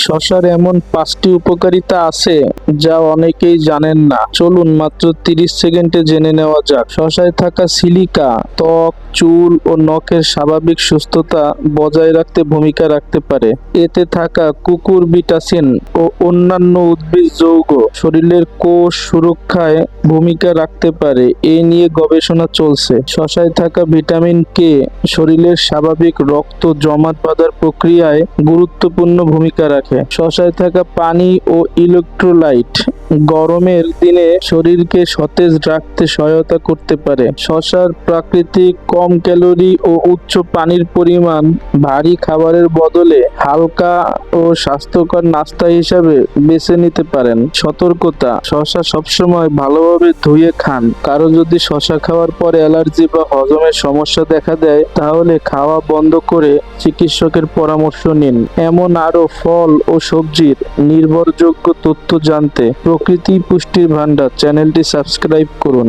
শশার এমন 5টি উপকারিতা আছে যা অনেকেই জানেন না। চলুন মাত্র 30 সেকেন্ডে জেনে নেওয়া যাক। শশায় থাকা সিলিকা ত্বক, চুল ও নখের স্বাভাবিক সুস্থতা বজায় রাখতে ভূমিকা রাখতে পারে। এতে থাকা কুকুরবিটাসিন ও অন্যান্য উদ্ভিদ যৌগ শরীরের কোষ সুরক্ষায় ভূমিকা রাখতে পারে, এ নিয়ে গবেষণা চলছে। শশায় থাকা ভিটামিন কে শরীরের স্বাভাবিক রক্ত জমাট বাঁধার প্রক্রিয়ায় গুরুত্বপূর্ণ ভূমিকা রাখে। শশায় থাকা পানি ও ইলেকট্রোলাইট গরমের দিনে শরীরকে সতেজ রাখতে সহায়তা করতে পারে। শশার প্রাকৃতিক কম ক্যালোরি ও উচ্চ পানির পরিমাণ ভারী খাবারের বদলে হালকা ও স্বাস্থ্যকর নাস্তা হিসাবে বেছে নিতে পারেন। সতর্কতা: শশা সবসময় ভালোভাবে ধুয়ে খান। কারো যদি শশা খাওয়ার পর অ্যালার্জি বা হজমের সমস্যা দেখা দেয়, তাহলে খাওয়া বন্ধ করে চিকিৎসকের পরামর্শ নিন। এমন আরো ফল ও সবজির নির্ভরযোগ্য তথ্য জানতে প্রকৃতি পুষ্টির ভান্ডার চ্যানেলটি সাবস্ক্রাইব করুন।